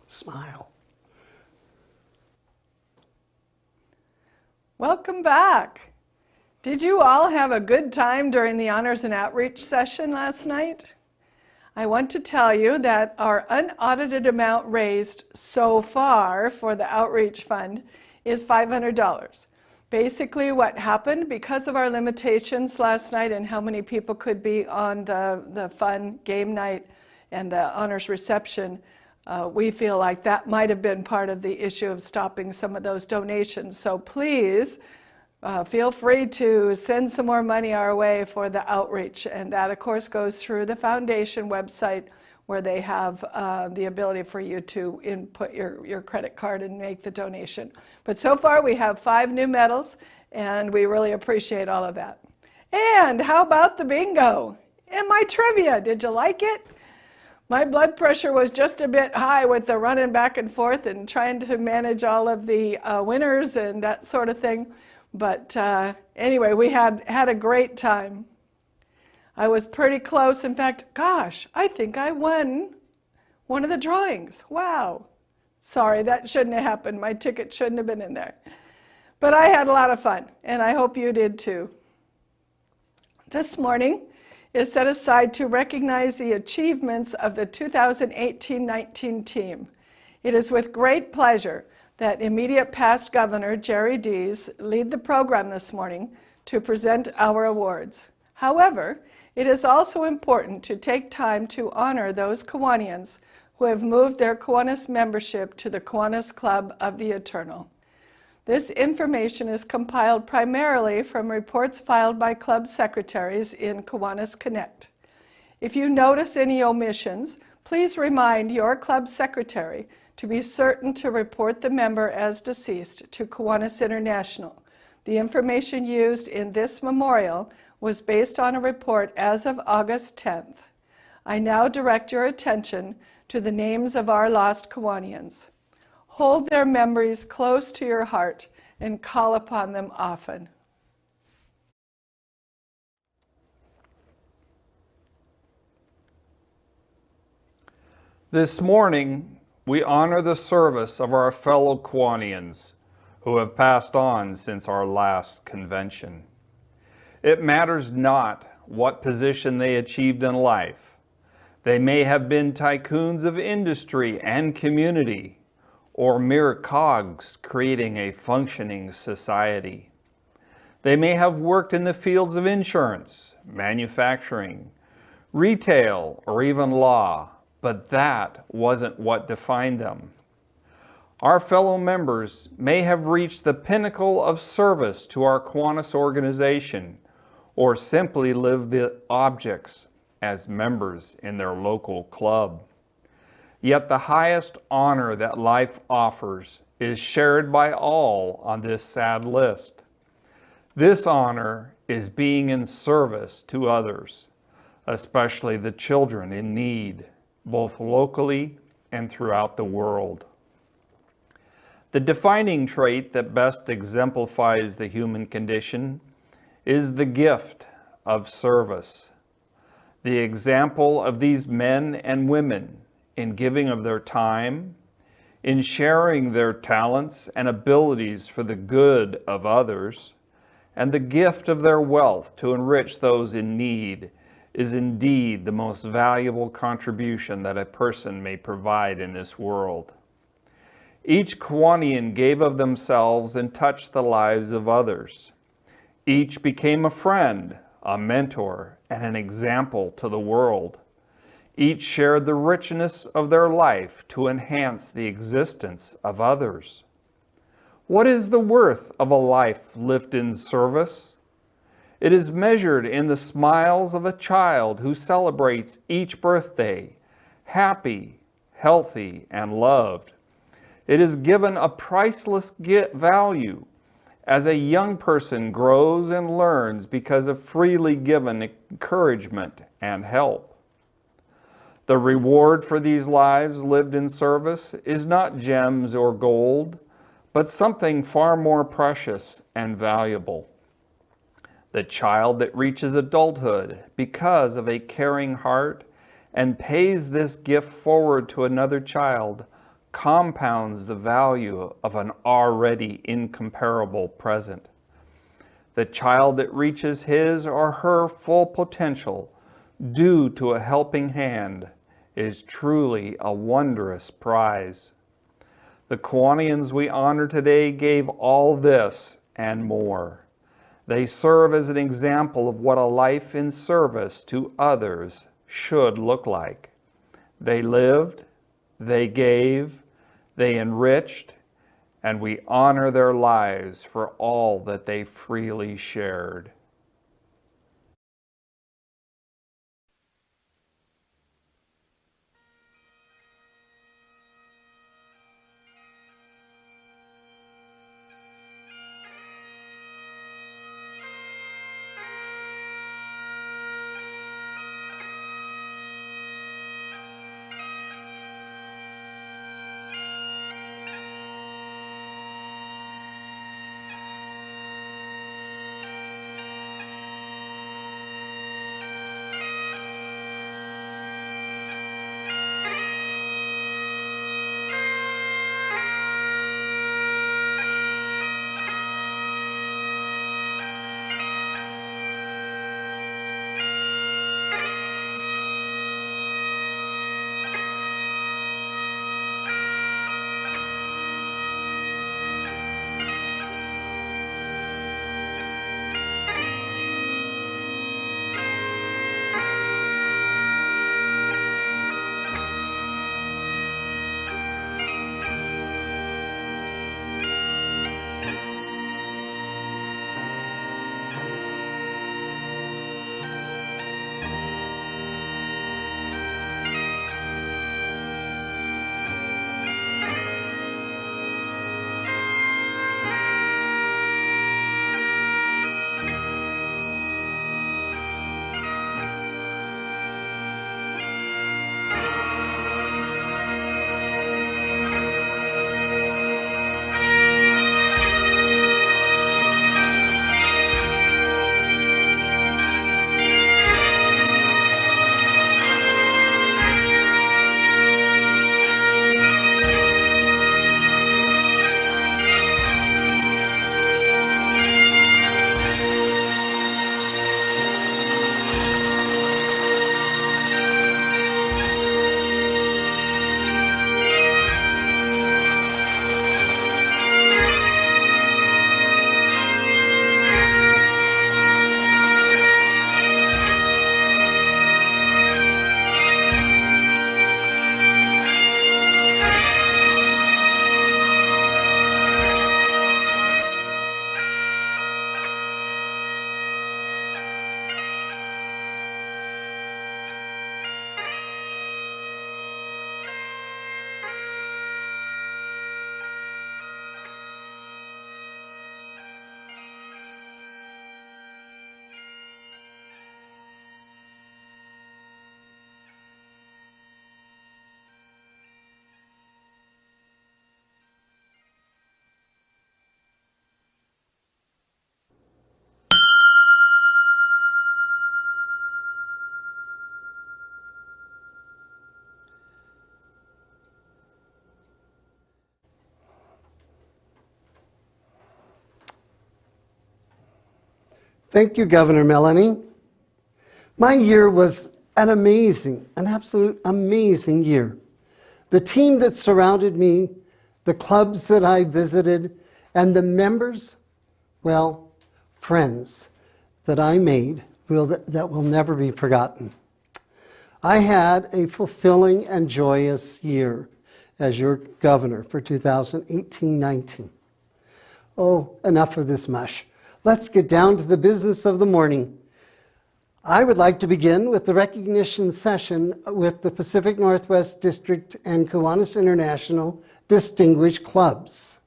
Smile. Welcome back. Did you all have a good time during the Honors and Outreach session last night? I want to tell you that our unaudited amount raised so far for the Outreach Fund is $500. Basically what happened, because of our limitations last night and how many people could be on the fun game night and the honors reception, we feel like that might have been part of the issue of stopping some of those donations. So please feel free to send some more money our way for the outreach. And that, of course, goes through the foundation website where they have the ability for you to input your credit card and make the donation. But so far, we have 5 new medals, and we really appreciate all of that. And how about the bingo and my trivia? Did you like it? My blood pressure was just a bit high with the running back and forth and trying to manage all of the winners and that sort of thing. But anyway, we had a great time. I was pretty close. In fact, gosh, I think I won one of the drawings. Wow. Sorry, that shouldn't have happened. My ticket shouldn't have been in there. But I had a lot of fun, and I hope you did too. This morning is set aside to recognize the achievements of the 2018-19 team. It is with great pleasure that immediate past Governor Jerry Dees lead the program this morning to present our awards. However, it is also important to take time to honor those Kiwanians who have moved their Kiwanis membership to the Kiwanis Club of the Eternal. This information is compiled primarily from reports filed by club secretaries in Kiwanis Connect. If you notice any omissions, please remind your club secretary to be certain to report the member as deceased to Kiwanis International. The information used in this memorial was based on a report as of August 10th. I now direct your attention to the names of our lost Kiwanians. Hold their memories close to your heart and call upon them often. This morning, we honor the service of our fellow Kiwanians who have passed on since our last convention. It matters not what position they achieved in life. They may have been tycoons of industry and community, or mere cogs creating a functioning society. They may have worked in the fields of insurance, manufacturing, retail, or even law, but that wasn't what defined them. Our fellow members may have reached the pinnacle of service to our Kiwanis organization, or simply lived the objects as members in their local club. Yet the highest honor that life offers is shared by all on this sad list. This honor is being in service to others, especially the children in need, both locally and throughout the world. The defining trait that best exemplifies the human condition is the gift of service. The example of these men and women in giving of their time, in sharing their talents and abilities for the good of others, and the gift of their wealth to enrich those in need is indeed the most valuable contribution that a person may provide in this world. Each Kiwanian gave of themselves and touched the lives of others. Each became a friend, a mentor, and an example to the world. Each shared the richness of their life to enhance the existence of others. What is the worth of a life lived in service? It is measured in the smiles of a child who celebrates each birthday, happy, healthy, and loved. It is given a priceless value as a young person grows and learns because of freely given encouragement and help. The reward for these lives lived in service is not gems or gold, but something far more precious and valuable. The child that reaches adulthood because of a caring heart and pays this gift forward to another child compounds the value of an already incomparable present. The child that reaches his or her full potential due to a helping hand is truly a wondrous prize. The Kiwanians we honor today gave all this and more. They serve as an example of what a life in service to others should look like. They lived, they gave, they enriched, and we honor their lives for all that they freely shared. Thank you, Governor Melanie. My year was an absolute amazing year. The team that surrounded me, the clubs that I visited, and the members, well, friends that I made that will never be forgotten. I had a fulfilling and joyous year as your governor for 2018-19. Oh, enough of this mush. Let's get down to the business of the morning. I would like to begin with the recognition session with the Pacific Northwest District and Kiwanis International Distinguished Clubs.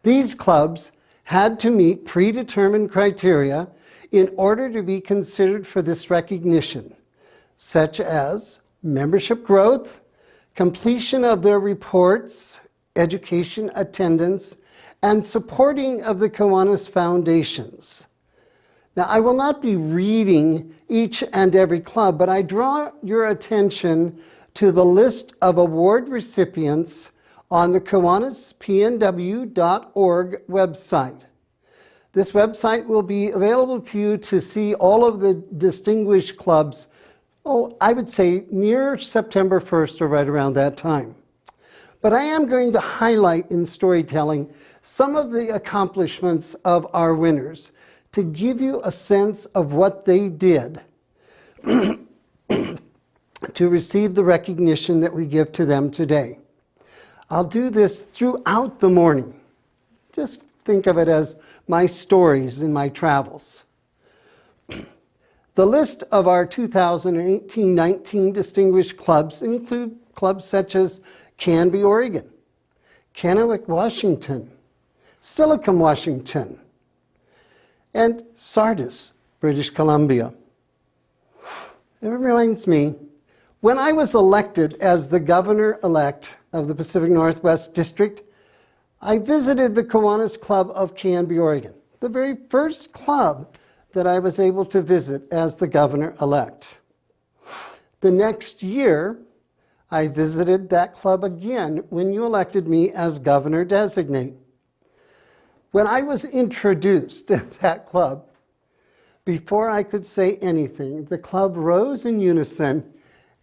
These clubs had to meet predetermined criteria in order to be considered for this recognition, such as membership growth, completion of their reports, education attendance, and supporting of the Kiwanis foundations. Now, I will not be reading each and every club, but I draw your attention to the list of award recipients on the KiwanisPNW.org website. This website will be available to you to see all of the distinguished clubs, I would say near September 1st or right around that time. But I am going to highlight in storytelling some of the accomplishments of our winners to give you a sense of what they did to receive the recognition that we give to them today. I'll do this throughout the morning. Just think of it as my stories in my travels. The list of our 2018-19 distinguished clubs include clubs such as Canby, Oregon, Kennewick, Washington, Stillicum, Washington, and Sardis, British Columbia. It reminds me, when I was elected as the governor-elect of the Pacific Northwest District, I visited the Kiwanis Club of Canby, Oregon, the very first club that I was able to visit as the governor-elect. The next year, I visited that club again when you elected me as governor-designate. When I was introduced at that club, before I could say anything, the club rose in unison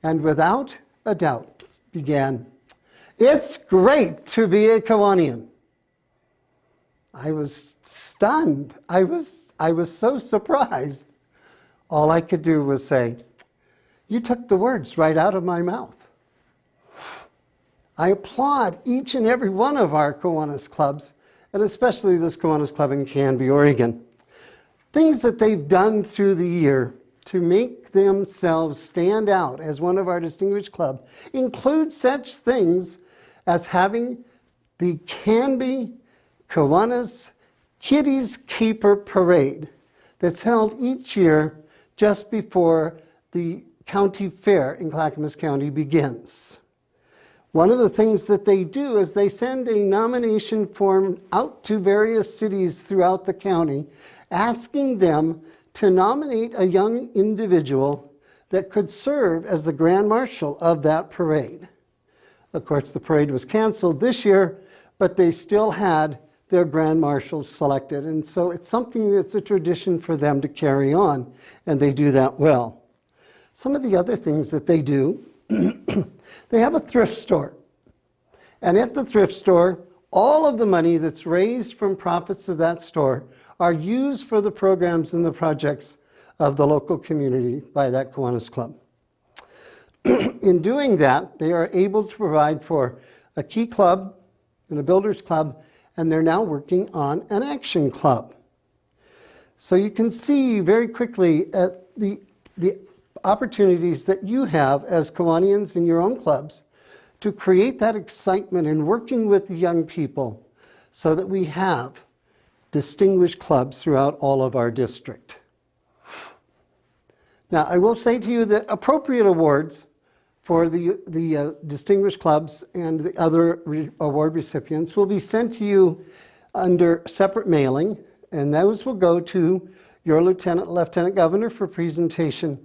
and without a doubt began, "It's great to be a Kiwanian." I was stunned. I was so surprised. All I could do was say, "You took the words right out of my mouth." I applaud each and every one of our Kiwanis clubs, and especially this Kiwanis Club in Canby, Oregon. Things that they've done through the year to make themselves stand out as one of our distinguished clubs include such things as having the Canby Kiwanis Kitties Keeper Parade that's held each year just before the county fair in Clackamas County begins. One of the things that they do is they send a nomination form out to various cities throughout the county, asking them to nominate a young individual that could serve as the Grand Marshal of that parade. Of course, the parade was canceled this year, but they still had their Grand Marshals selected. And so it's something that's a tradition for them to carry on, and they do that well. Some of the other things that they do, they have a thrift store. And at the thrift store, all of the money that's raised from profits of that store are used for the programs and the projects of the local community by that Kiwanis Club. In doing that, they are able to provide for a key club and a builders club, and they're now working on an action club. So you can see very quickly at the opportunities that you have as Kiwanians in your own clubs to create that excitement in working with the young people so that we have distinguished clubs throughout all of our district. Now, I will say to you that appropriate awards for the distinguished clubs and the other award recipients will be sent to you under separate mailing, and those will go to your Lieutenant Governor for presentation,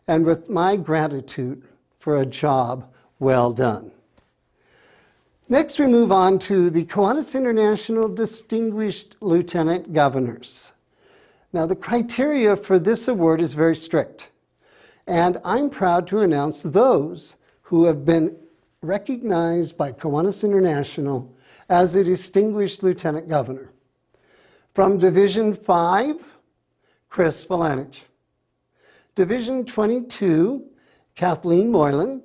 and with my gratitude for a job well done. Next, we move on to the Kiwanis International Distinguished Lieutenant Governors. Now, the criteria for this award is very strict, and I'm proud to announce those who have been recognized by Kiwanis International as a Distinguished Lieutenant Governor. From Division 5, Chris Valanich. Division 22, Kathleen Moylan.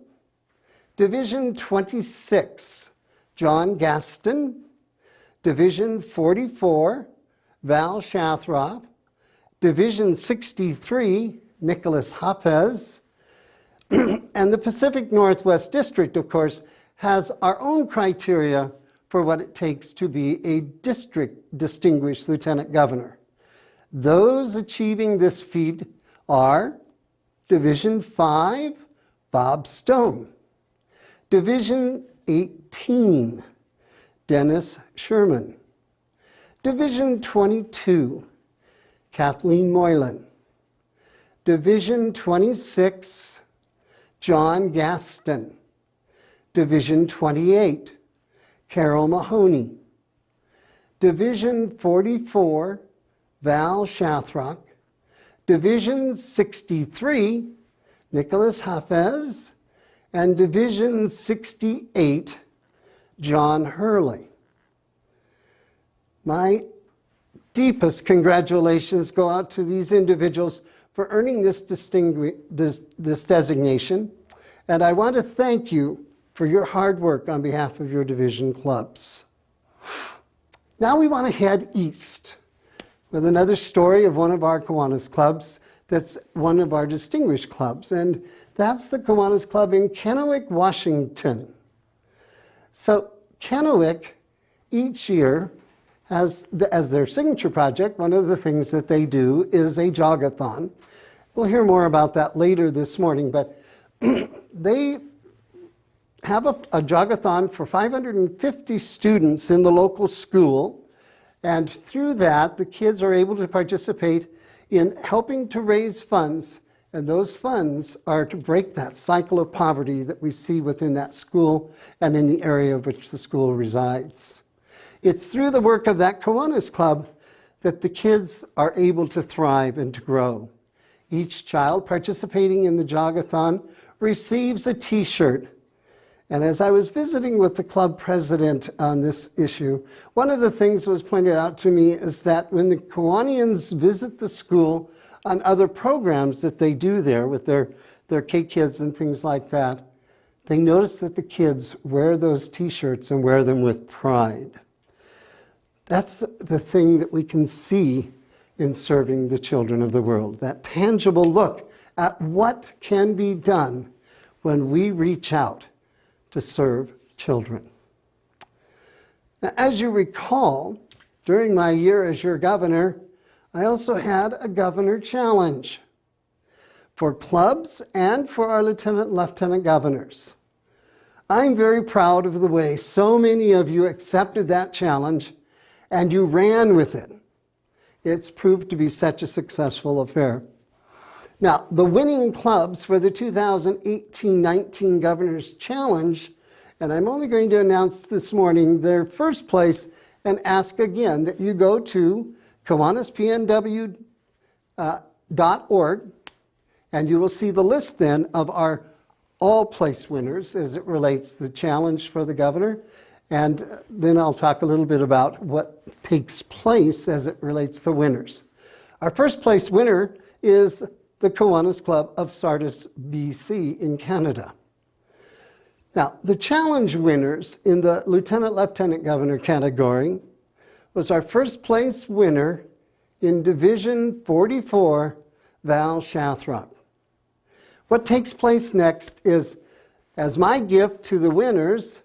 Division 26, John Gaston. Division 44, Val Shathroff. Division 63, Nicholas Hafez. And the Pacific Northwest District, of course, has our own criteria for what it takes to be a district distinguished lieutenant governor. Those achieving this feat are Division 5, Bob Stone. Division 18, Dennis Sherman. Division 22, Kathleen Moylan. Division 26, John Gaston. Division 28, Carol Mahoney. Division 44, Val Shathrock. Division 63, Nicholas Hafez. And Division 68, John Hurley. My deepest congratulations go out to these individuals for earning this designation, and I want to thank you for your hard work on behalf of your division clubs. Now we want to head east with another story of one of our Kiwanis clubs that's one of our distinguished clubs, and that's the Kiwanis Club in Kennewick, Washington. So Kennewick each year has, as their signature project, one of the things that they do is a jogathon. We'll hear more about that later this morning, but they have a jogathon for 550 students in the local school, and through that, the kids are able to participate in helping to raise funds, and those funds are to break that cycle of poverty that we see within that school and in the area of which the school resides. It's through the work of that Kiwanis Club that the kids are able to thrive and to grow. Each child participating in the jogathon receives a t-shirt. And as I was visiting with the club president on this issue, one of the things that was pointed out to me is that when the Kiwanians visit the school on other programs that they do there with their K-Kids and things like that, they notice that the kids wear those t-shirts and wear them with pride. That's the thing that we can see in serving the children of the world, that tangible look at what can be done when we reach out to serve children. Now, as you recall, during my year as your governor, I also had a governor challenge for clubs and for our lieutenant and lieutenant governors. I'm very proud of the way so many of you accepted that challenge and you ran with it. It's proved to be such a successful affair. Now, the winning clubs for the 2018-19 Governor's Challenge, and I'm only going to announce this morning their first place and ask again that you go to KiwanisPNW.org and you will see the list then of our all-place winners as it relates to the challenge for the governor. And then I'll talk a little bit about what takes place as it relates to winners. Our first place winner is the Kiwanis Club of Sardis, BC in Canada. Now, the challenge winners in the Lieutenant-Lieutenant Governor category was our first place winner in Division 44, Val Shathrock. What takes place next is, as my gift to the winners,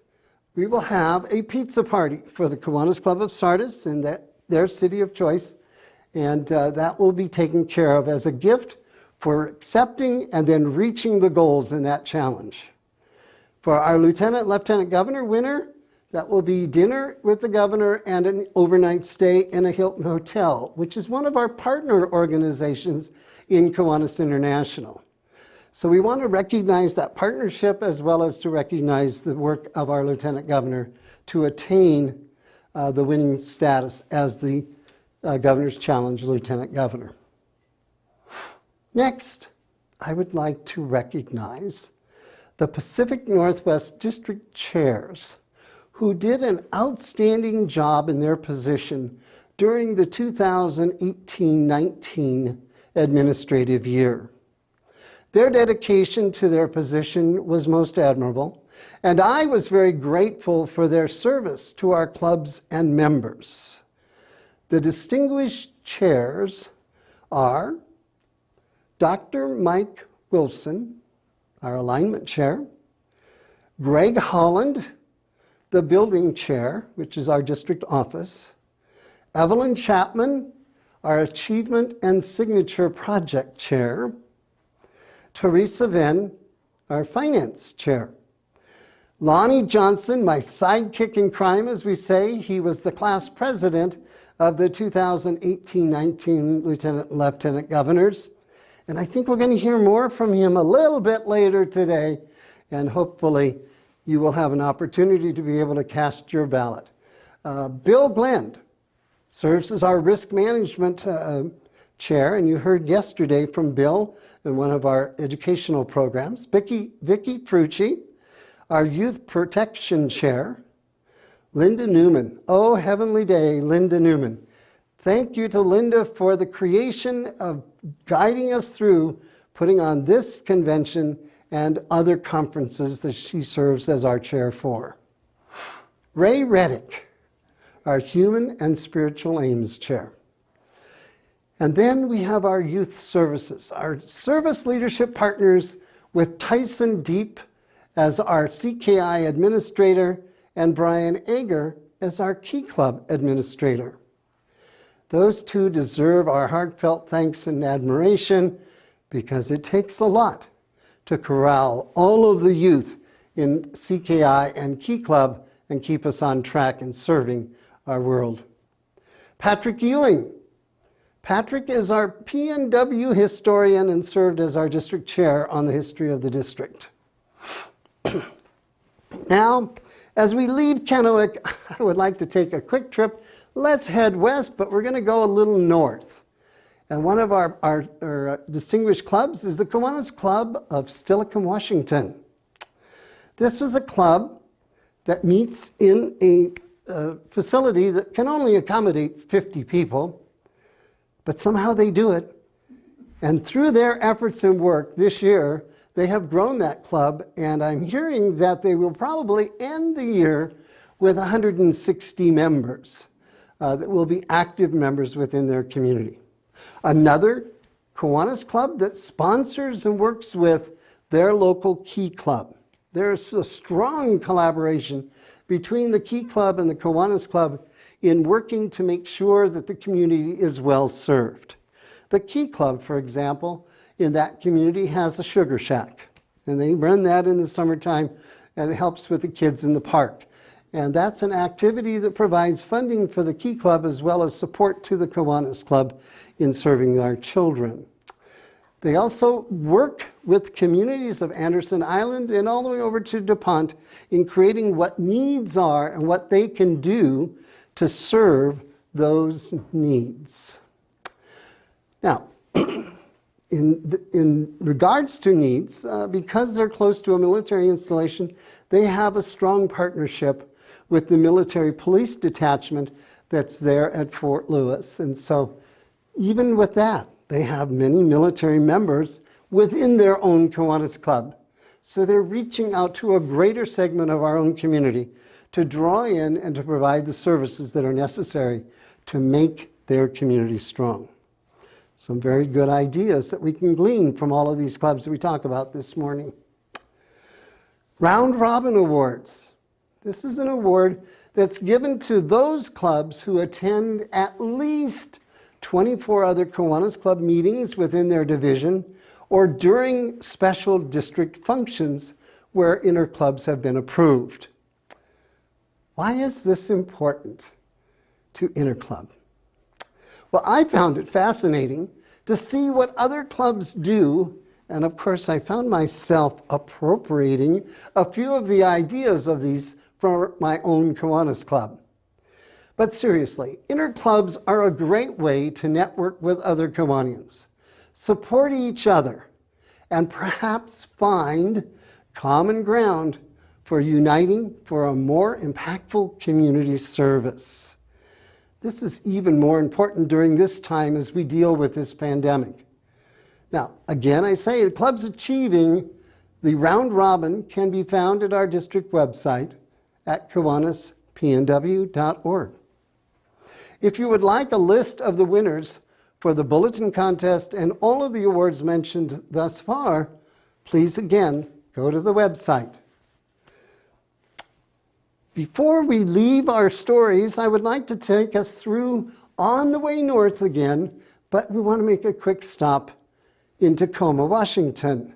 we will have a pizza party for the Kiwanis Club of Sardis in their city of choice, and that will be taken care of as a gift for accepting and then reaching the goals in that challenge. For our Lieutenant-Lieutenant Governor winner, that will be dinner with the governor and an overnight stay in a Hilton Hotel, which is one of our partner organizations in Kiwanis International. So we want to recognize that partnership as well as to recognize the work of our Lieutenant Governor to attain the winning status as the Governor's Challenge Lieutenant Governor. Next, I would like to recognize the Pacific Northwest District Chairs who did an outstanding job in their position during the 2018-19 administrative year. Their dedication to their position was most admirable, and I was very grateful for their service to our clubs and members. The distinguished chairs are Dr. Mike Wilson, our alignment chair, Greg Holland, the building chair, which is our district office, Evelyn Chapman, our achievement and signature project chair, Teresa Venn, our finance chair. Lonnie Johnson, my sidekick in crime, as we say, he was the class president of the 2018-19 Lieutenant and Lieutenant Governors. And I think we're going to hear more from him a little bit later today, and hopefully you will have an opportunity to be able to cast your ballot. Bill Glenn serves as our risk management chair, and you heard yesterday from Bill in one of our educational programs. Vicky Frucci, our youth protection chair. Linda Newman, oh heavenly day, Linda Newman. Thank you to Linda for the creation of guiding us through putting on this convention and other conferences that she serves as our chair for. Ray Reddick, our Human and Spiritual Aims Chair. And then we have our youth services, our service leadership partners with Tyson Deep as our CKI administrator and Brian Ager as our Key Club administrator. Those two deserve our heartfelt thanks and admiration because it takes a lot to corral all of the youth in CKI and Key Club and keep us on track in serving our world. Patrick Ewing. Patrick is our PNW historian and served as our district chair on the history of the district. Now, as we leave Kennewick, I would like to take a quick trip. Let's head west, but we're going to go a little north. And one of our distinguished clubs is the Kiwanis Club of Steilacoom, Washington. This was a club that meets in a facility that can only accommodate 50 people, but somehow they do it. And through their efforts and work this year, they have grown that club, and I'm hearing that they will probably end the year with 160 members that will be active members within their community. Another Kiwanis club that sponsors and works with their local Key Club. There's a strong collaboration between the Key Club and the Kiwanis Club in working to make sure that the community is well served. The Key Club, for example, in that community has a sugar shack, and they run that in the summertime, and it helps with the kids in the park. And that's an activity that provides funding for the Key Club as well as support to the Kiwanis Club in serving our children. They also work with communities of Anderson Island and all the way over to DuPont in creating what needs are and what they can do to serve those needs. Now, in regards to needs, because they're close to a military installation, they have a strong partnership with the military police detachment that's there at Fort Lewis. And so even with that, they have many military members within their own Kiwanis Club. So they're reaching out to a greater segment of our own community to draw in and to provide the services that are necessary to make their community strong. Some very good ideas that we can glean from all of these clubs that we talk about this morning. Round Robin Awards. This is an award that's given to those clubs who attend at least 24 other Kiwanis Club meetings within their division or during special district functions where interclubs have been approved. Why is this important to interclub? Well, I found it fascinating to see what other clubs do, and of course I found myself appropriating a few of the ideas of these for my own Kiwanis Club. But seriously, interclubs are a great way to network with other Kiwanians, support each other, and perhaps find common ground for uniting for a more impactful community service. This is even more important during this time as we deal with this pandemic. Now, again, I say the clubs achieving the round robin can be found at our district website at kiwanispnw.org. If you would like a list of the winners for the bulletin contest and all of the awards mentioned thus far, please again go to the website. Before we leave our stories, I would like to take us through on the way north again, but we want to make a quick stop in Tacoma, Washington.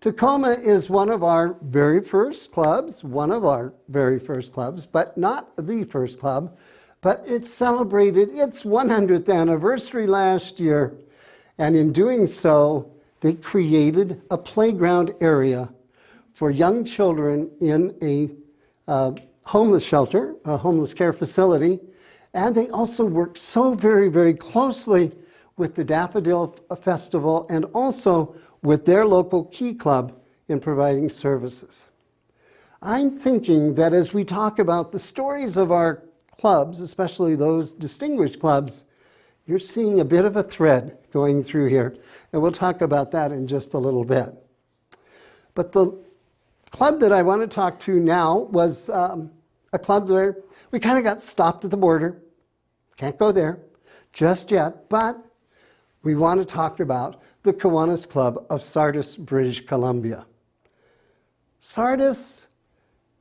Tacoma is one of our very first clubs, but not the first club, but it celebrated its 100th anniversary last year, and in doing so, they created a playground area for young children in a homeless shelter, a homeless care facility. And they also work so very, very closely with the Daffodil Festival and also with their local Key Club in providing services. I'm thinking that as we talk about the stories of our clubs, especially those distinguished clubs, you're seeing a bit of a thread going through here, and we'll talk about that in just a little bit. But the club that I want to talk to now was a club where we kind of got stopped at the border. Can't go there just yet, but we want to talk about the Kiwanis Club of Sardis, British Columbia. Sardis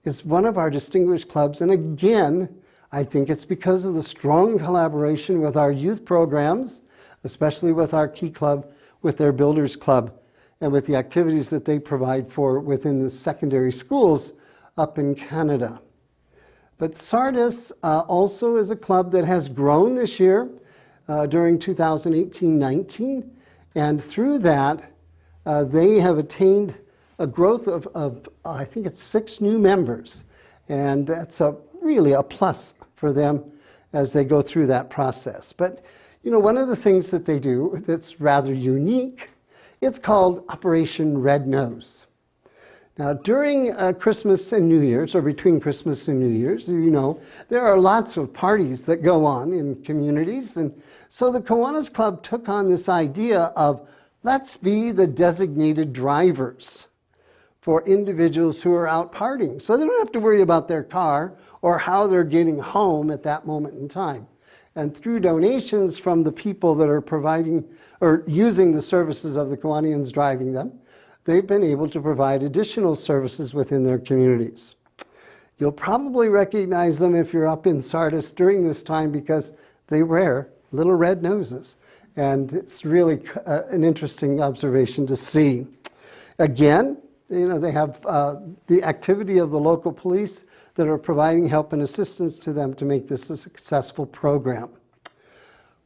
is one of our distinguished clubs, and again, I think it's because of the strong collaboration with our youth programs, especially with our Key Club, with their Builders Club, and with the activities that they provide for within the secondary schools up in Canada. But Sardis also is a club that has grown this year during 2018-19, and through that, they have attained a growth of I think it's 6 new members, and that's really a plus for them as they go through that process. But you know, one of the things that they do that's rather unique, it's called Operation Red Nose. Now, during Christmas and New Year's, or between Christmas and New Year's, you know, there are lots of parties that go on in communities. And so the Kiwanis Club took on this idea of, let's be the designated drivers for individuals who are out partying. So they don't have to worry about their car or how they're getting home at that moment in time. And through donations from the people that are providing or using the services of the Kiwanians driving them, they've been able to provide additional services within their communities. You'll probably recognize them if you're up in Sardis during this time because they wear little red noses. And it's really an interesting observation to see. Again, you know, they have the activity of the local police that are providing help and assistance to them to make this a successful program.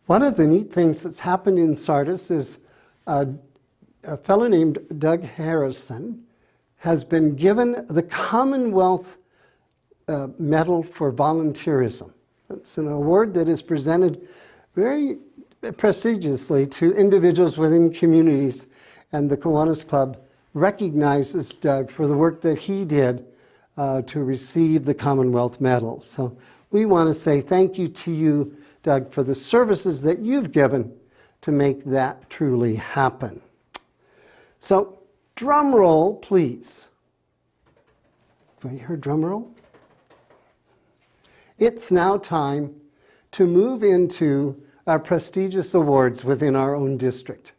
One of the neat things that's happened in Sardis is a fellow named Doug Harrison has been given the Commonwealth Medal for Volunteerism. It's an award that is presented very prestigiously to individuals within communities, and the Kiwanis Club recognizes Doug for the work that he did to receive the Commonwealth Medal. So we want to say thank you to you, Doug, for the services that you've given to make that truly happen. So, drum roll, please. Do I hear drum roll? It's now time to move into our prestigious awards within our own district.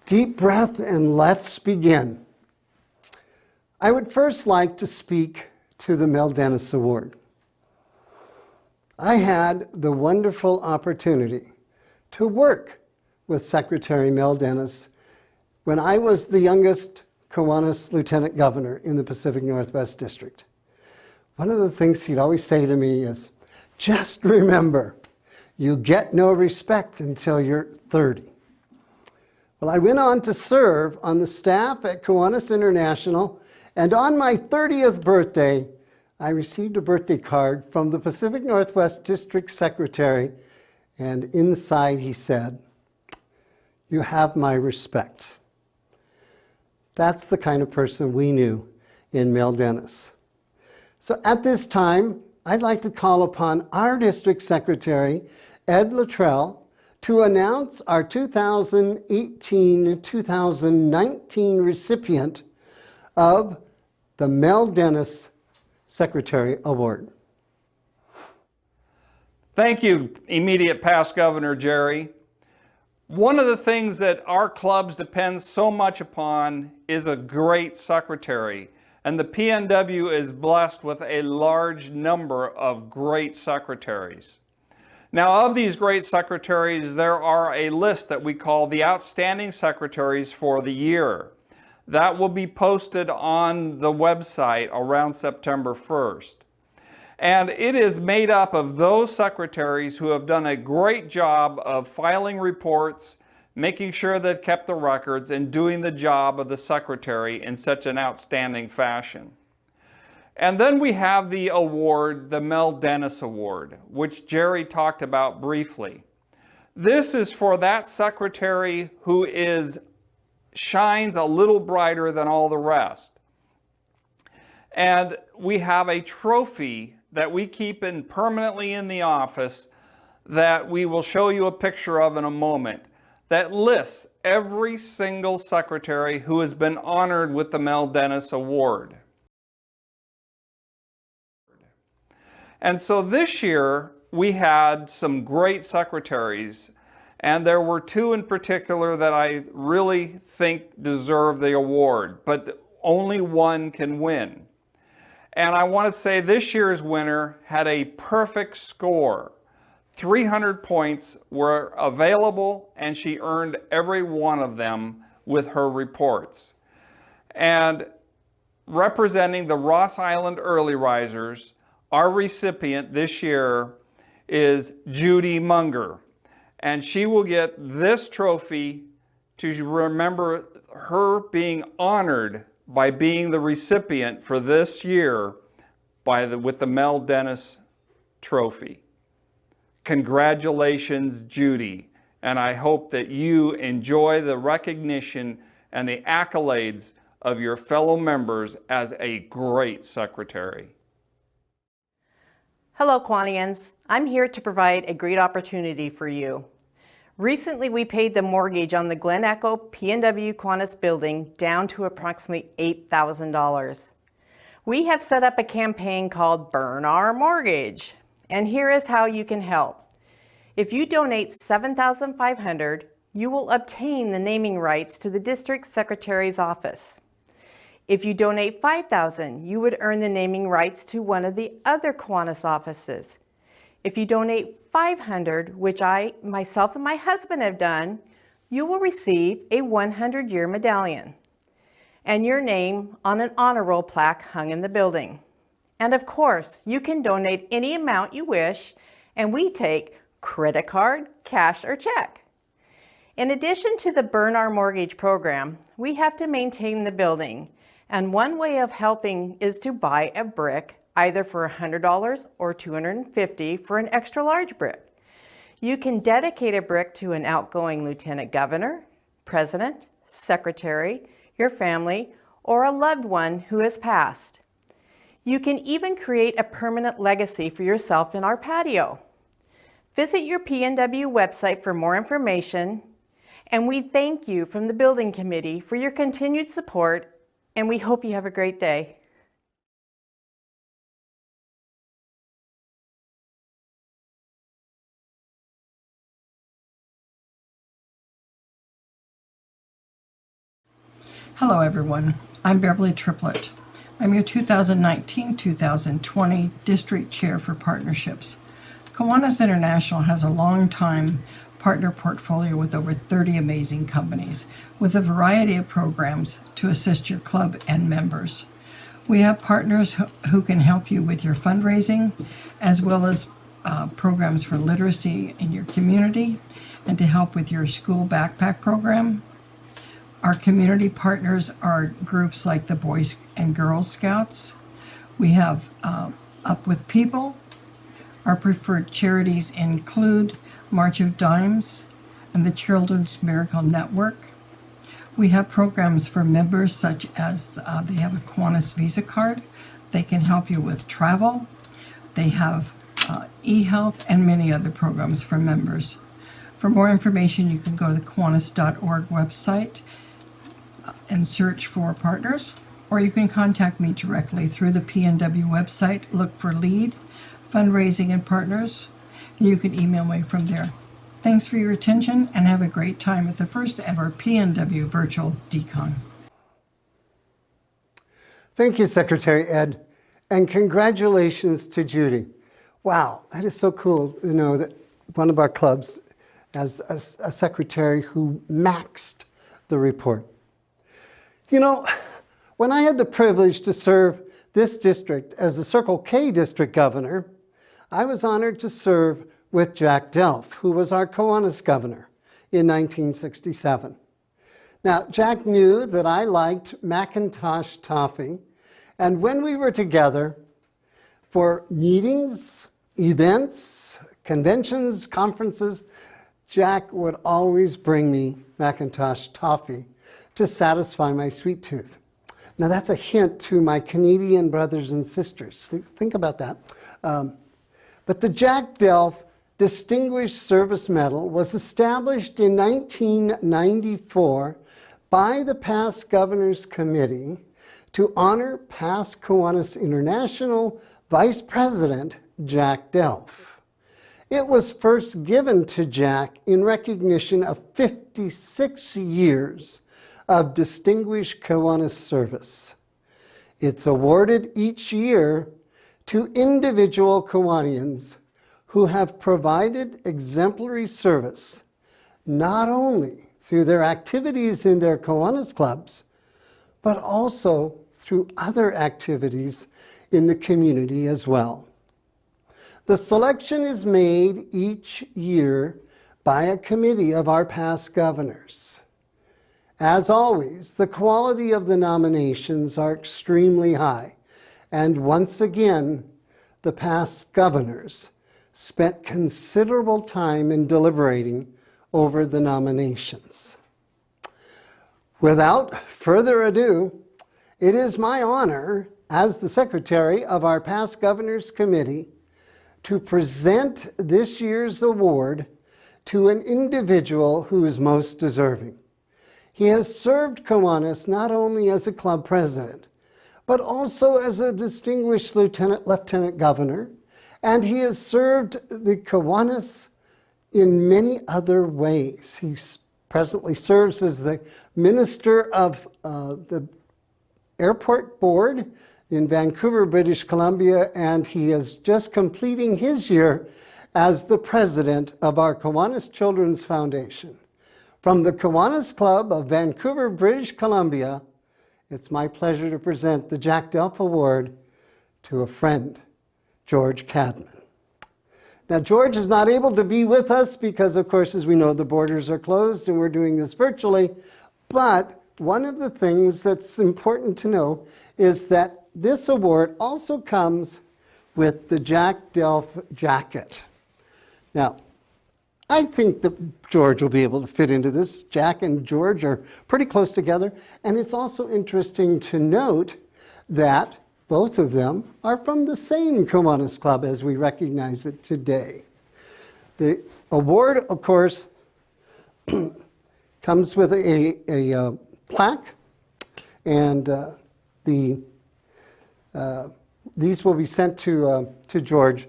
Deep breath and let's begin. I would first like to speak to the Mel Dennis Award. I had the wonderful opportunity to work with Secretary Mel Dennis when I was the youngest Kiwanis Lieutenant Governor in the Pacific Northwest District. One of the things he'd always say to me is, just remember, you get no respect until you're 30. Well, I went on to serve on the staff at Kiwanis International, and on my 30th birthday, I received a birthday card from the Pacific Northwest District Secretary, and inside he said, "You have my respect." That's the kind of person we knew in Mel Dennis. So at this time, I'd like to call upon our District Secretary, Ed Luttrell, to announce our 2018-2019 recipient of the Mel Dennis Secretary Award. Thank you, immediate past Governor Jerry. One of the things that our clubs depend so much upon is a great secretary, and the PNW is blessed with a large number of great secretaries. Now, of these great secretaries, there are a list that we call the Outstanding Secretaries for the Year. That will be posted on the website around September 1st. And it is made up of those secretaries who have done a great job of filing reports, making sure they've kept the records and doing the job of the secretary in such an outstanding fashion. And then we have the award, the Mel Dennis Award, which Jerry talked about briefly. This is for that secretary who shines a little brighter than all the rest. And we have a trophy that we keep permanently in the office that we will show you a picture of in a moment, that lists every single secretary who has been honored with the Mel Dennis Award. And so this year we had some great secretaries, and there were two in particular that I really think deserve the award, but only one can win. And I want to say this year's winner had a perfect score. 300 points were available, and she earned every one of them with her reports. And representing the Ross Island Early Risers, our recipient this year is Judy Munger, and she will get this trophy to remember her being honored by being the recipient for this year with the Mel Dennis Trophy. Congratulations, Judy, and I hope that you enjoy the recognition and the accolades of your fellow members as a great secretary. Hello, Quantians. I'm here to provide a great opportunity for you. Recently, we paid the mortgage on the Glen Echo PNW Kiwanis building down to approximately $8,000. We have set up a campaign called Burn Our Mortgage, and here is how you can help. If you donate $7,500, you will obtain the naming rights to the district secretary's office. If you donate $5,000, you would earn the naming rights to one of the other Kiwanis offices. If you donate $500, which myself and my husband have done, you will receive a 100-year medallion and your name on an honor roll plaque hung in the building. And of course, you can donate any amount you wish, and we take credit card, cash, or check. In addition to the Burn Our Mortgage program, we have to maintain the building. And one way of helping is to buy a brick, either for $100 or $250 for an extra large brick. You can dedicate a brick to an outgoing lieutenant governor, president, secretary, your family, or a loved one who has passed. You can even create a permanent legacy for yourself in our patio. Visit your PNW website for more information, and we thank you from the building committee for your continued support, and we hope you have a great day. Hello everyone, I'm Beverly Triplett. I'm your 2019-2020 District Chair for Partnerships. Kiwanis International has a long-time partner portfolio with over 30 amazing companies with a variety of programs to assist your club and members. We have partners who can help you with your fundraising, as well as programs for literacy in your community and to help with your school backpack program. Our community partners are groups like the Boys and Girls Scouts. We have Up With People. Our preferred charities include March of Dimes and the Children's Miracle Network. We have programs for members such as they have a Kiwanis Visa card. They can help you with travel. They have e-health and many other programs for members. For more information, you can go to the Kiwanis.org website and search for partners, or you can contact me directly through the PNW website. Look for LEAD, Fundraising and Partners, and you can email me from there. Thanks for your attention, and have a great time at the first ever PNW Virtual DCON. Thank you, Secretary Ed, and congratulations to Judy. Wow, that is so cool to know that one of our clubs has a secretary who maxed the report. You know, when I had the privilege to serve this district as the Circle K district governor, I was honored to serve with Jack Delph, who was our Kiwanis governor. in 1967. Now, Jack knew that I liked Macintosh toffee, and when we were together for meetings, events, conventions, conferences, Jack would always bring me Macintosh toffee to satisfy my sweet tooth. Now, that's a hint to my Canadian brothers and sisters. Think about that. But the Jack Delph Distinguished Service Medal was established in 1994 by the Past Governors Committee to honor past Kiwanis International Vice President Jack Delph. It was first given to Jack in recognition of 56 years of distinguished Kiwanis service. It's awarded each year to individual Kiwanians who have provided exemplary service, not only through their activities in their Kiwanis clubs, but also through other activities in the community as well. The selection is made each year by a committee of our past governors. As always, the quality of the nominations are extremely high, and once again, the past governors spent considerable time in deliberating over the nominations. Without further ado, it is my honor as the secretary of our past governors committee to present this year's award to an individual who is most deserving. He has served Kiwanis not only as a club president, but also as a distinguished lieutenant governor, and he has served the Kiwanis in many other ways. He presently serves as the Minister of the Airport Board in Vancouver, British Columbia, and he is just completing his year as the president of our Kiwanis Children's Foundation. From the Kiwanis Club of Vancouver, British Columbia, it's my pleasure to present the Jack Delph Award to a friend, George Cadman. Now, George is not able to be with us because, of course, as we know, the borders are closed and we're doing this virtually. But one of the things that's important to know is that this award also comes with the Jack Delph jacket. Now, I think that George will be able to fit into this. Jack and George are pretty close together. And it's also interesting to note that both of them are from the same Kiwanis Club as we recognize it today. The award, of course, comes with a plaque, and these will be sent to George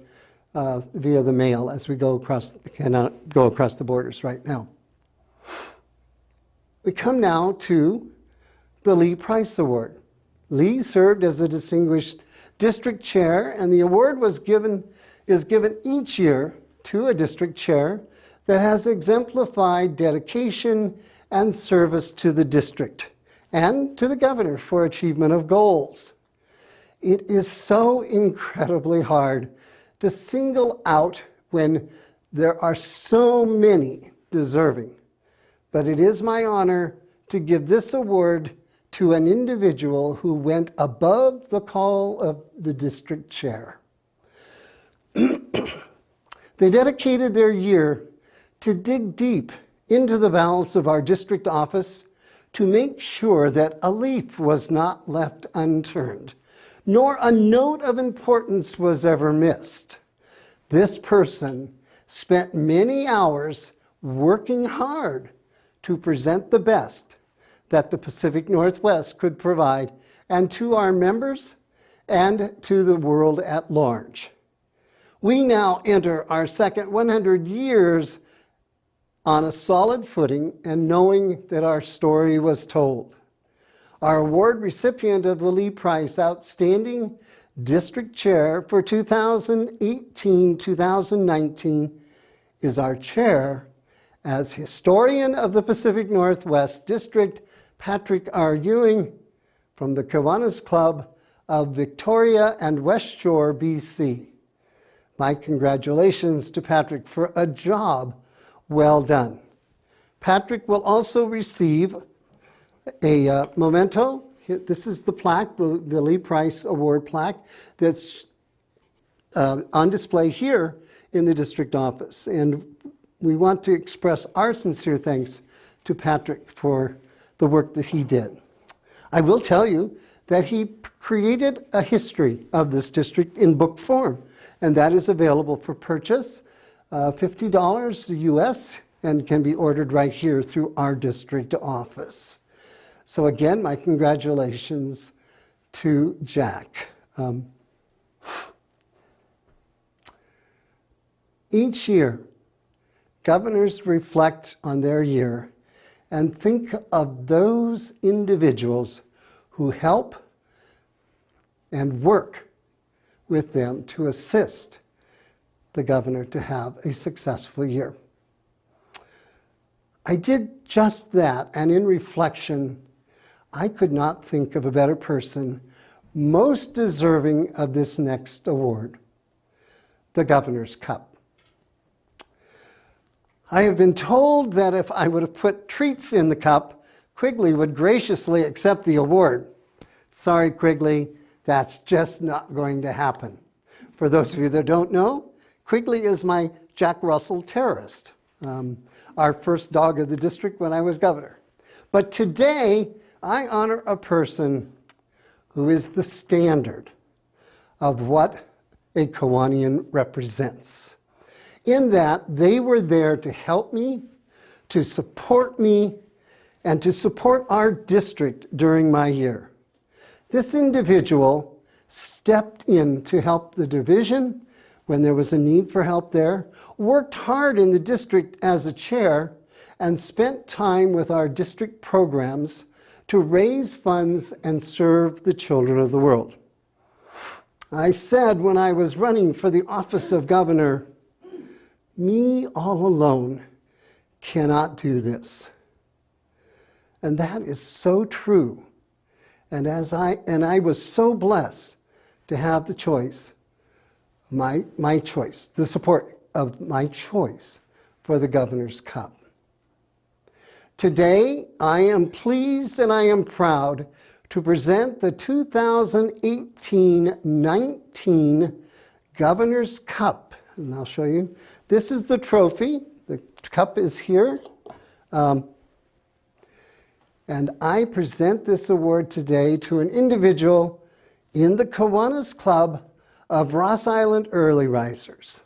via the mail as we cannot go across the borders right now. We come now to the Lee Price Award. Lee served as a distinguished district chair, and the award is given each year to a district chair that has exemplified dedication and service to the district and to the governor for achievement of goals. It is so incredibly hard to single out when there are so many deserving, but it is my honor to give this award to an individual who went above the call of the district chair. They dedicated their year to dig deep into the bowels of our district office to make sure that a leaf was not left unturned, nor a note of importance was ever missed. This person spent many hours working hard to present the best that the Pacific Northwest could provide, and to our members and to the world at large. We now enter our second 100 years on a solid footing and knowing that our story was told. Our award recipient of the Lee Price Outstanding District Chair for 2018-2019 is our chair as historian of the Pacific Northwest District, Patrick R. Ewing, from the Kiwanis Club of Victoria and West Shore, BC. My congratulations to Patrick for a job well done. Patrick will also receive a memento. This is the plaque, the Lee Price Award plaque, that's on display here in the district office. And we want to express our sincere thanks to Patrick for the work that he did. I will tell you that he created a history of this district in book form, and that is available for purchase, $50 US, and can be ordered right here through our district office. So again, my congratulations to Jack. Each year, governors reflect on their year and think of those individuals who help and work with them to assist the governor to have a successful year. I did just that, and in reflection, I could not think of a better person most deserving of this next award, the Governor's Cup. I have been told that if I would have put treats in the cup, Quigley would graciously accept the award. Sorry, Quigley, that's just not going to happen. For those of you that don't know, Quigley is my Jack Russell Terrierist, our first dog of the district when I was governor. But today, I honor a person who is the standard of what a Kiwanian represents. In that they were there to help me, to support me, and to support our district during my year. This individual stepped in to help the division when there was a need for help there, worked hard in the district as a chair, and spent time with our district programs to raise funds and serve the children of the world. I said when I was running for the office of governor, me all alone cannot do this. And that is so true. And I was so blessed to have the choice, my choice, the support of my choice for the Governor's Cup. Today, I am pleased and I am proud to present the 2018-19 Governor's Cup. And I'll show you. This is the trophy. The cup is here. And I present this award today to an individual in the Kiwanis Club of Ross Island Early Risers,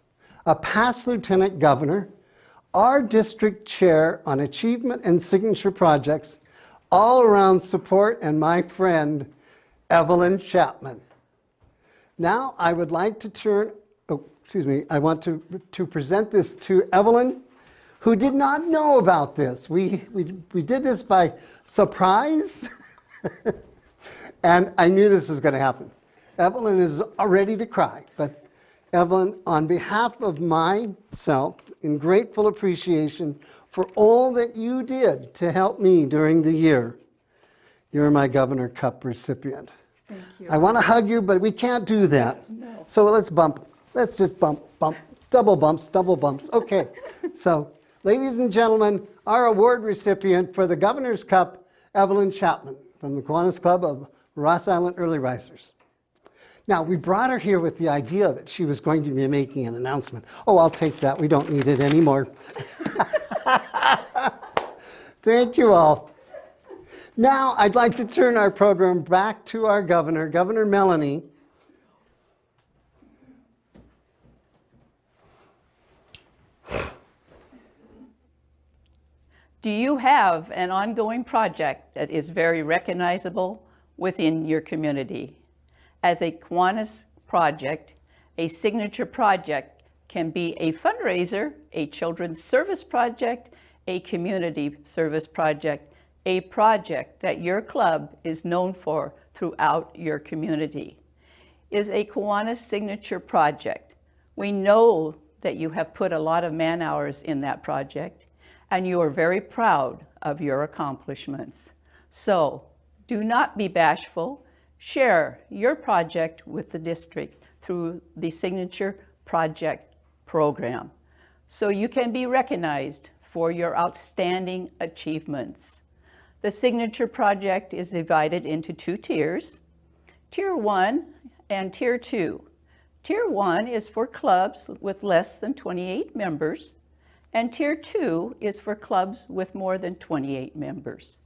a past lieutenant governor, our district chair on achievement and signature projects, all around support, and my friend, Evelyn Chapman. Now I would like to I want to present this to Evelyn, who did not know about this. We did this by surprise, and I knew this was going to happen. Evelyn is ready to cry, but Evelyn, on behalf of myself, in grateful appreciation for all that you did to help me during the year, you're my Governor Cup recipient. Thank you. I want to hug you, but we can't do that. No. So let's bump. Let's just bump, double bumps. Okay, so ladies and gentlemen, our award recipient for the Governor's Cup, Evelyn Chapman from the Kiwanis Club of Ross Island Early Risers. Now, we brought her here with the idea that she was going to be making an announcement. Oh, I'll take that. We don't need it anymore. Thank you all. Now, I'd like to turn our program back to our governor, Governor Melanie. Do you have an ongoing project that is very recognizable within your community? As a Kiwanis project, a signature project can be a fundraiser, a children's service project, a community service project, a project that your club is known for throughout your community. Is a Kiwanis signature project. We know that you have put a lot of man hours in that project, and you are very proud of your accomplishments. So do not be bashful. Share your project with the district through the Signature Project Program so you can be recognized for your outstanding achievements. The Signature Project is divided into 2 tiers, Tier 1 and Tier 2. Tier 1 is for clubs with less than 28 members, and Tier 2 is for clubs with more than 28 members.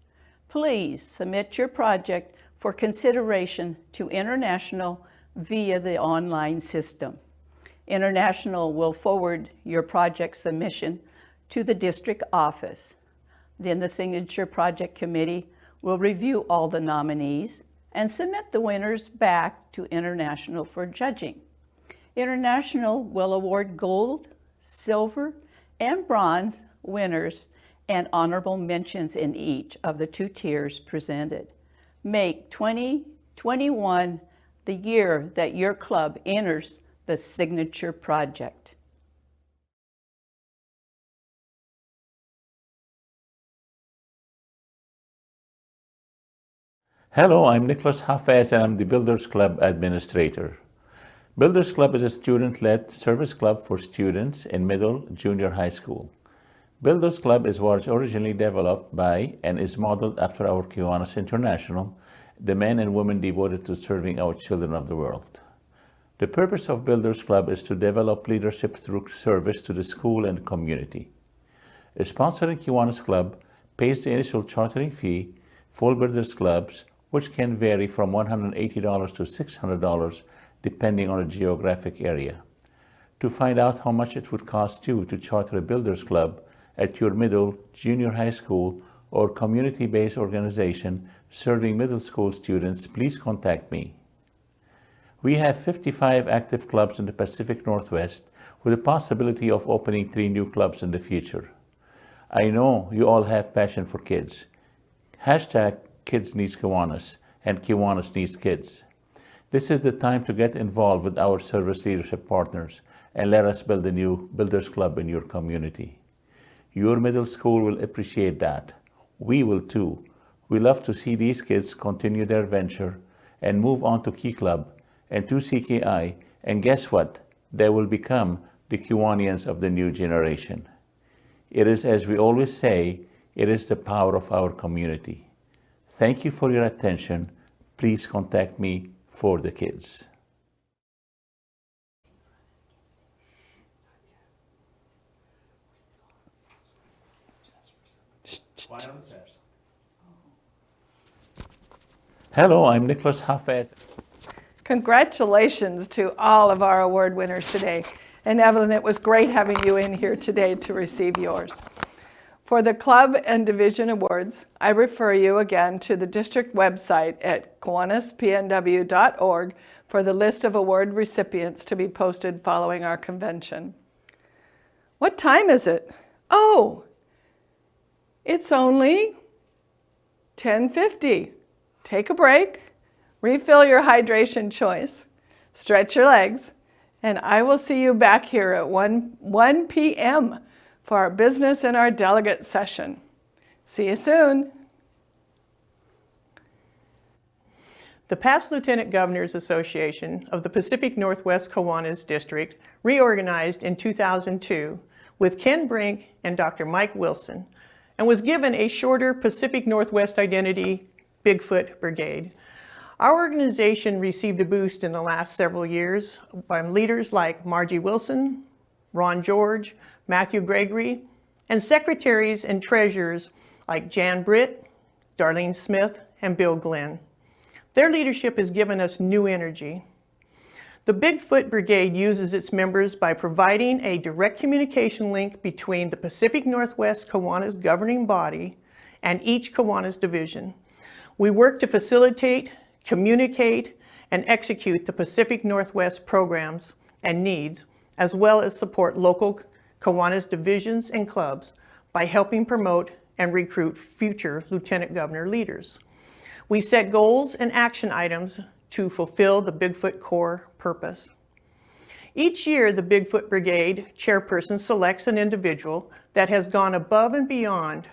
Please submit your project for consideration to International via the online system. International will forward your project submission to the district office. Then the Signature Project Committee will review all the nominees and submit the winners back to International for judging. International will award gold, silver, and bronze winners and honorable mentions in each of the 2 tiers presented. Make 2021 the year that your club enters the Signature Project. Hello, I'm Nicholas Hafez and I'm the Builders Club Administrator. Builders Club is a student-led service club for students in middle, junior high school. Builders Club was originally developed by and is modeled after our Kiwanis International, the men and women devoted to serving our children of the world. The purpose of Builders Club is to develop leadership through service to the school and community. Sponsoring Kiwanis Club pays the initial chartering fee for Builders Clubs, which can vary from $180 to $600 depending on the geographic area. To find out how much it would cost you to charter a Builders Club at your middle, junior high school, or community-based organization serving middle school students, please contact me. We have 55 active clubs in the Pacific Northwest with the possibility of opening 3 new clubs in the future. I know you all have passion for kids. Hashtag Kids Needs Kiwanis and Kiwanis Needs Kids. This is the time to get involved with our service leadership partners and let us build a new Builders Club in your community. Your middle school will appreciate that. We will too. We love to see these kids continue their venture and move on to Key Club and to CKI, and guess what? They will become the Kiwanians of the new generation. It is, as we always say, it is the power of our community. Thank you for your attention. Please contact me for the kids. Hello, I'm Nicholas Hafez. Congratulations to all of our award winners today. And Evelyn, it was great having you in here today to receive yours. For the club and division awards, I refer you again to the district website at KiwanisPNW.org for the list of award recipients to be posted following our convention. What time is it? Oh, it's only 10:50. Take a break, refill your hydration choice, stretch your legs, and I will see you back here at 1 p.m. for our business and our delegate session. See you soon. The past Lieutenant Governors Association of the Pacific Northwest Kiwanis District reorganized in 2002 with Ken Brink and Dr. Mike Wilson and was given a shorter Pacific Northwest identity, Bigfoot Brigade. Our organization received a boost in the last several years by leaders like Margie Wilson, Ron George, Matthew Gregory, and secretaries and treasurers like Jan Britt, Darlene Smith, and Bill Glenn. Their leadership has given us new energy. The Bigfoot Brigade uses its members by providing a direct communication link between the Pacific Northwest Kiwanis governing body and each Kiwanis division. We work to facilitate, communicate, and execute the Pacific Northwest programs and needs, as well as support local Kiwanis divisions and clubs by helping promote and recruit future Lieutenant Governor leaders. We set goals and action items to fulfill the Bigfoot core purpose. Each year, the Bigfoot Brigade chairperson selects an individual that has gone above and beyond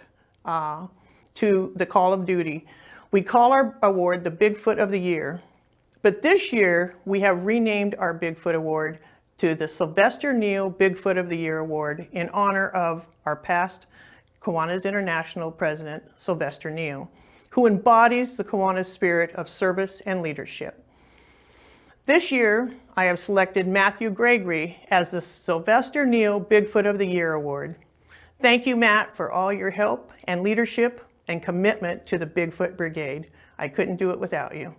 to the call of duty. We call our award the Bigfoot of the Year, but this year we have renamed our Bigfoot Award to the Sylvester Neal Bigfoot of the Year Award in honor of our past Kiwanis International President, Sylvester Neal, who embodies the Kiwanis spirit of service and leadership. This year, I have selected Matthew Gregory as the Sylvester Neal Bigfoot of the Year Award. Thank you, Matt, for all your help and leadership and commitment to the Bigfoot Brigade. I couldn't do it without you.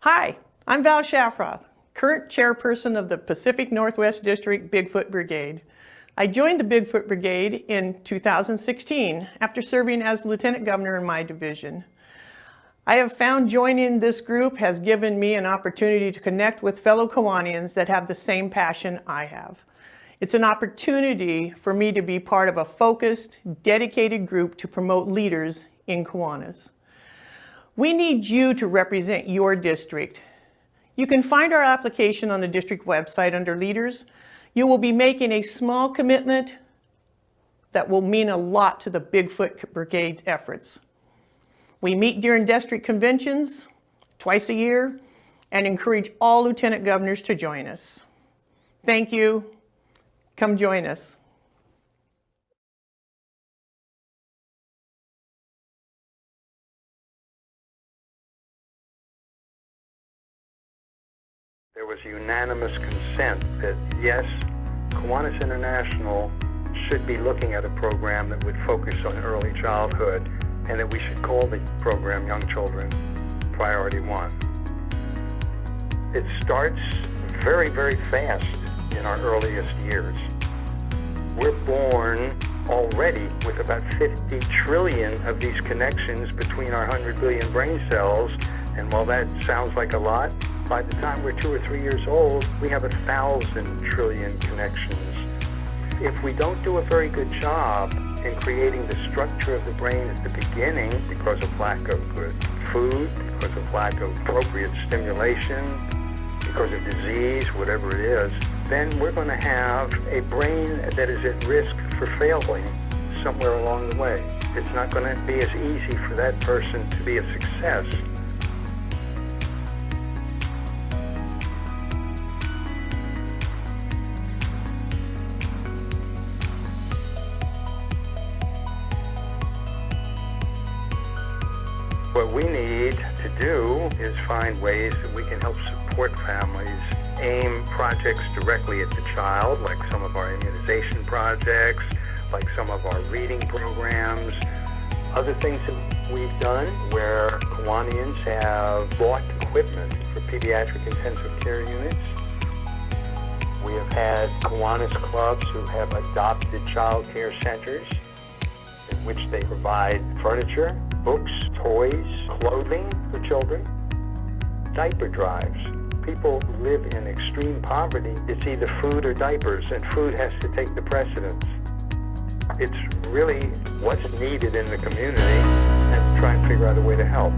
Hi, I'm Val Shafroth, current chairperson of the Pacific Northwest District Bigfoot Brigade. I joined the Bigfoot Brigade in 2016 after serving as Lieutenant Governor in my division. I have found joining this group has given me an opportunity to connect with fellow Kiwanians that have the same passion I have. It's an opportunity for me to be part of a focused, dedicated group to promote leaders in Kiwanis. We need you to represent your district. You can find our application on the district website under Leaders. You will be making a small commitment that will mean a lot to the Bigfoot Brigade's efforts. We meet during district conventions twice a year and encourage all lieutenant governors to join us. Thank you. Come join us. There was unanimous consent that yes, Kiwanis International should be looking at a program that would focus on early childhood, and that we should call the program Young Children Priority 1. It starts very, very fast in our earliest years. We're born already with about 50 trillion of these connections between our 100 billion brain cells, and while that sounds like a lot, by the time we're 2 or 3 years old, we have 1,000 trillion connections. If we don't do a very good job in creating the structure of the brain at the beginning because of lack of good food, because of lack of appropriate stimulation, because of disease, whatever it is, then we're going to have a brain that is at risk for failing somewhere along the way. It's not going to be as easy for that person to be a success. What we need to do is find ways that we can help support families, aim projects directly at the child, like some of our immunization projects, like some of our reading programs, other things that we've done where Kiwanians have bought equipment for pediatric intensive care units. We have had Kiwanis clubs who have adopted child care centers in which they provide furniture, books, toys, clothing for children, diaper drives. People who live in extreme poverty, it's either food or diapers, and food has to take the precedence. It's really what's needed in the community and try and figure out a way to help.